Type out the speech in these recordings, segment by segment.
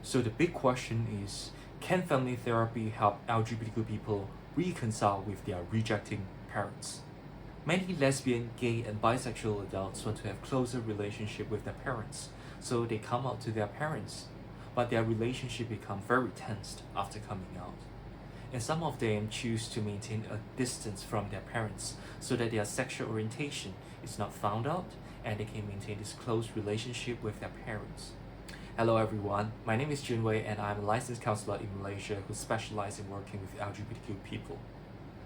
So the big question is, can family therapy help LGBTQ people reconcile with their rejecting parents? Many lesbian, gay, and bisexual adults want to have closer relationship with their parents, so they come out to their parents. But their relationship becomes very tense after coming out. And some of them choose to maintain a distance from their parents so that their sexual orientation is not found out and they can maintain this close relationship with their parents. Hello everyone, my name is Junwei and I'm a licensed counselor in Malaysia who specializes in working with LGBTQ people.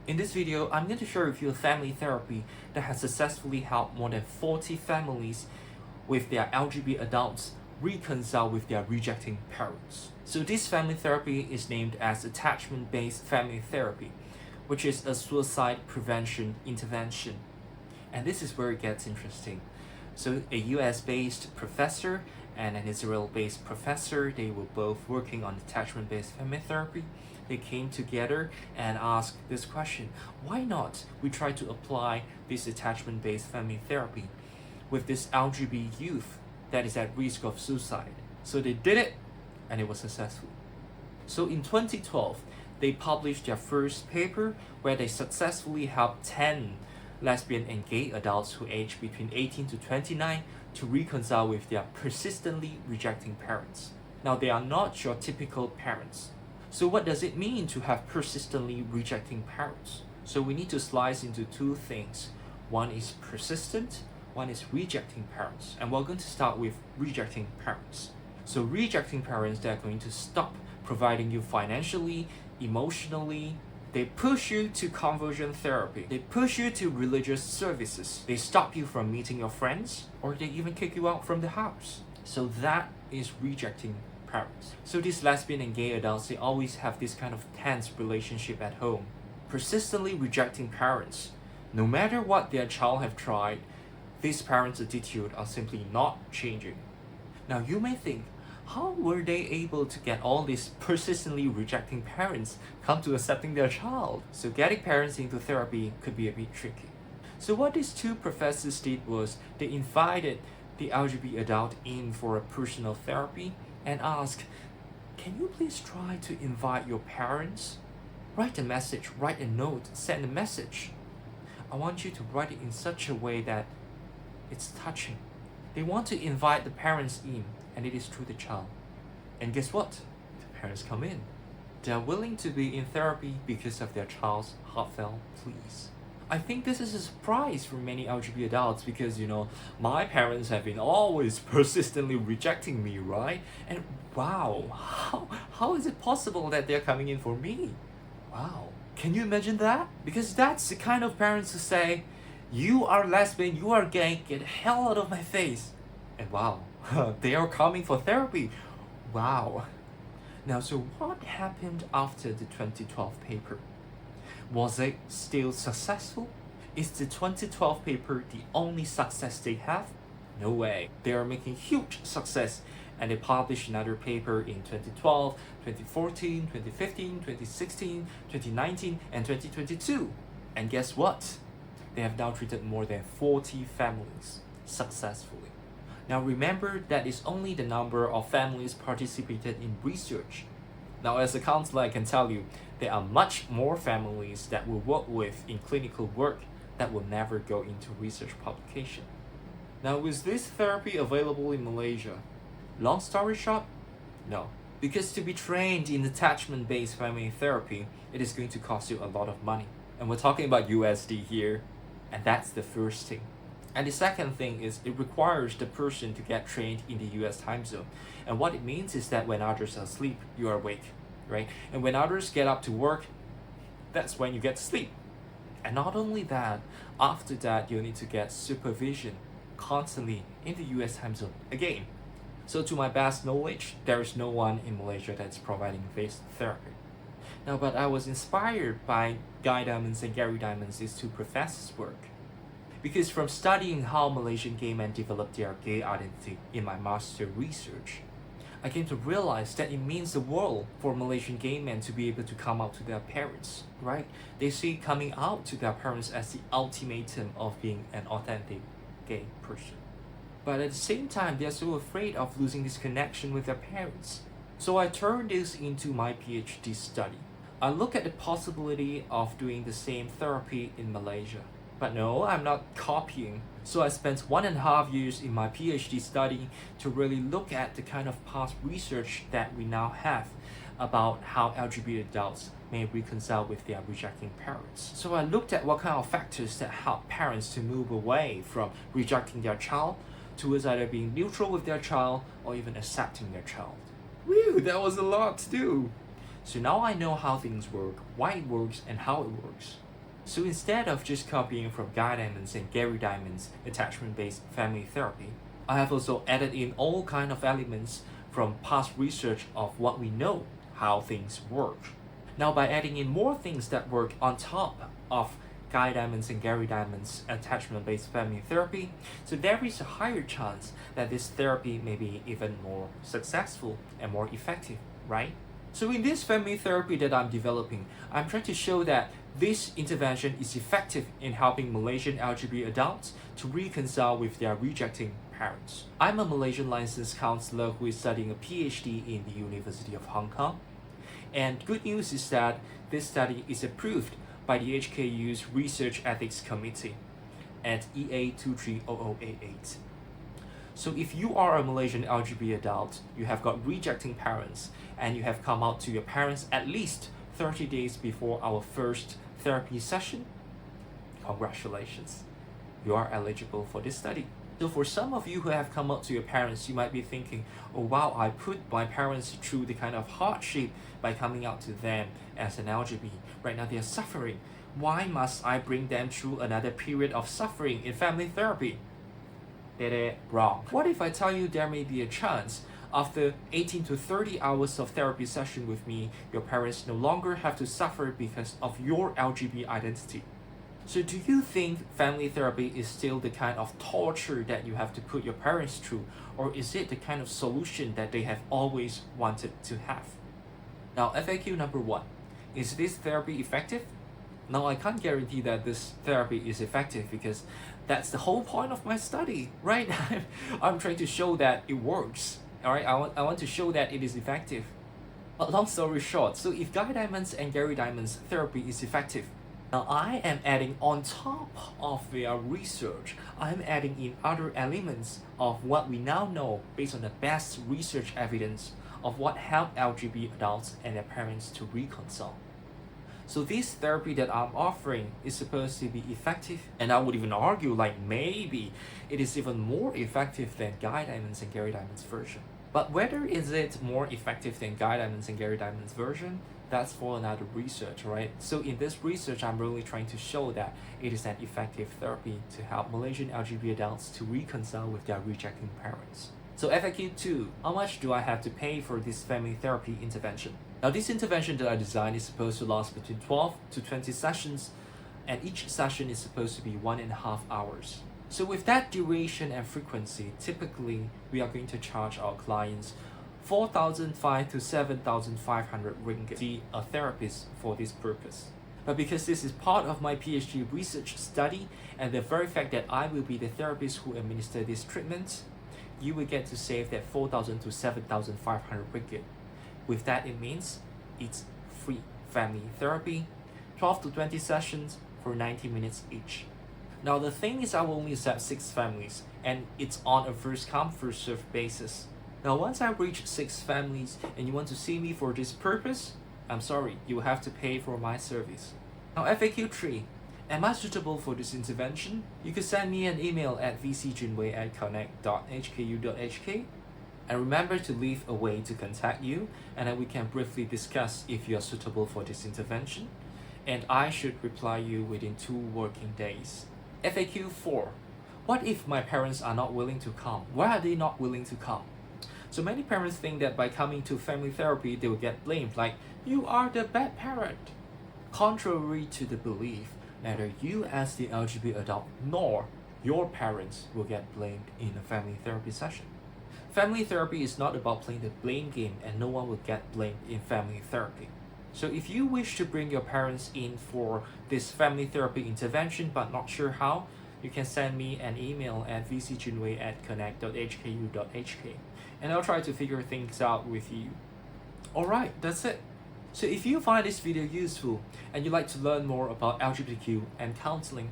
In this video, I'm going to share with you a family therapy that has successfully helped more than 40 families with their LGBT adults reconcile with their rejecting parents. So this family therapy is named as attachment-based family therapy, which is a suicide prevention intervention. And this is where it gets interesting. So a US-based professor and an Israel-based professor, they were both working on attachment-based family therapy. They came together and asked this question: why not we try to apply this attachment-based family therapy with this LGBT youth that is at risk of suicide? So they did it and it was successful. So in 2012, they published their first paper where they successfully helped 10 lesbian and gay adults who aged between 18 to 29 to reconcile with their persistently rejecting parents. Now, they are not your typical parents. So what does it mean to have persistently rejecting parents? So we need to slice into two things. One is persistent, one is rejecting parents. And we're going to start with rejecting parents. So rejecting parents, they're going to stop providing you financially, emotionally. They push you to conversion therapy. They push you to religious services. They stop you from meeting your friends, or they even kick you out from the house. So that is rejecting parents. So these lesbian and gay adults, they always have this kind of tense relationship at home. Persistently rejecting parents. No matter what their child have tried, these parents' attitude are simply not changing. Now you may think, how were they able to get all these persistently rejecting parents come to accepting their child? So getting parents into therapy could be a bit tricky. So what these two professors did was they invited the LGBT adult in for a personal therapy and asked, can you please try to invite your parents? Write a message, write a note, send a message. I want you to write it in such a way that it's touching. They want to invite the parents in, and it is through the child. And guess what? The parents come in. They are willing to be in therapy because of their child's heartfelt pleas. I think this is a surprise for many LGBT adults because, my parents have been always persistently rejecting me, right? And wow, how is it possible that they're coming in for me? Wow, can you imagine that? Because that's the kind of parents who say, you are lesbian, you are gay, get the hell out of my face. And wow, they are coming for therapy. Wow. Now, so what happened after the 2012 paper? Was it still successful? Is the 2012 paper the only success they have? No way. They are making huge success, and they published another paper in 2012, 2014, 2015, 2016, 2019, and 2022. And guess what? They have now treated more than 40 families successfully. Now remember, that is only the number of families participated in research. Now as a counselor, I can tell you, there are much more families that we'll work with in clinical work that will never go into research publication. Now, is this therapy available in Malaysia? Long story short, no. Because to be trained in attachment-based family therapy, it is going to cost you a lot of money. And we're talking about USD here, and that's the first thing. And the second thing is it requires the person to get trained in the US time zone. And what it means is that when others are asleep, you are awake, right? And when others get up to work, that's when you get to sleep. And not only that, after that, you need to get supervision constantly in the US time zone again. So to my best knowledge, there is no one in Malaysia that's providing this therapy. Now, but I was inspired by Guy Diamond's and Gary Diamond's, these two professors' work. Because from studying how Malaysian gay men develop their gay identity in my master research, I came to realize that it means the world for Malaysian gay men to be able to come out to their parents, right? They see coming out to their parents as the ultimatum of being an authentic gay person. But at the same time, they're so afraid of losing this connection with their parents. So I turned this into my PhD study. I look at the possibility of doing the same therapy in Malaysia. But no, I'm not copying. So I spent 1.5 years in my PhD study to really look at the kind of past research that we now have about how LGBT adults may reconcile with their rejecting parents. So I looked at what kind of factors that help parents to move away from rejecting their child towards either being neutral with their child or even accepting their child. Whew, that was a lot to do. So now I know how things work, why it works, and how it works. So instead of just copying from Guy Diamond's and Gary Diamond's attachment-based family therapy, I have also added in all kind of elements from past research of what we know, how things work. Now by adding in more things that work on top of Guy Diamond's and Gary Diamond's attachment-based family therapy, so there is a higher chance that this therapy may be even more successful and more effective, right? So in this family therapy that I'm developing, I'm trying to show that this intervention is effective in helping Malaysian LGBT adults to reconcile with their rejecting parents. I'm a Malaysian licensed counselor who is studying a PhD in the University of Hong Kong. And good news is that this study is approved by the HKU's Research Ethics Committee at EA 230088. So if you are a Malaysian LGBT adult, you have got rejecting parents, and you have come out to your parents at least 30 days before our first therapy session, congratulations, you are eligible for this study. So for some of you who have come out to your parents, you might be thinking, oh wow, I put my parents through the kind of hardship by coming out to them as an LGBT. Right now they are suffering. Why must I bring them through another period of suffering in family therapy? Wrong. What if I tell you there may be a chance after 18 to 30 hours of therapy session with me, your parents no longer have to suffer because of your LGBT identity? So do you think family therapy is still the kind of torture that you have to put your parents through, or is it the kind of solution that they have always wanted to have? Now, FAQ number 1. Is this therapy effective? Now, I can't guarantee that this therapy is effective because that's the whole point of my study, right? I'm trying to show that it works, all right? I want to show that it is effective. But long story short, so if Guy Diamond's and Gary Diamond's therapy is effective, now I am adding on top of their research, I'm adding in other elements of what we now know based on the best research evidence of what helped LGBT adults and their parents to reconcile. So this therapy that I'm offering is supposed to be effective, and I would even argue like maybe it is even more effective than Guy Diamond's and Gary Diamond's version. But whether is it more effective than Guy Diamond's and Gary Diamond's version, that's for another research, right? So in this research, I'm really trying to show that it is an effective therapy to help Malaysian LGBT adults to reconcile with their rejecting parents. So FAQ 2, how much do I have to pay for this family therapy intervention? Now this intervention that I designed is supposed to last between 12 to 20 sessions, and each session is supposed to be 1.5 hours. So with that duration and frequency, typically we are going to charge our clients 4,500 to 7,500 ringgit, see a therapist for this purpose. But because this is part of my PhD research study, and the very fact that I will be the therapist who administer this treatment, you will get to save that 4,000 to 7,500 ringgit. With that, it means it's free family therapy, 12 to 20 sessions for 90 minutes each. Now the thing is, I will only accept 6 families, and it's on a first come first served basis. Now once I reach 6 families and you want to see me for this purpose, I'm sorry, you will have to pay for my service. Now FAQ 3, am I suitable for this intervention? You could send me an email at vcjunwei@connect.hku.hk, and remember to leave a way to contact you, and then we can briefly discuss if you are suitable for this intervention, and I should reply you within 2 working days. FAQ 4, what if my parents are not willing to come? Why are they not willing to come? So many parents think that by coming to family therapy, they will get blamed, like, you are the bad parent. Contrary to the belief, neither you as the LGBT adult nor your parents will get blamed in a family therapy session. Family therapy is not about playing the blame game, and no one will get blamed in family therapy. So if you wish to bring your parents in for this family therapy intervention but not sure how, you can send me an email at vcjunwei@connect.hku.hk, and I'll try to figure things out with you. Alright, that's it. So if you find this video useful and you'd like to learn more about LGBTQ and counseling,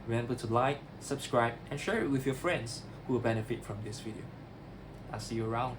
remember to like, subscribe, and share it with your friends who will benefit from this video. I'll see you around.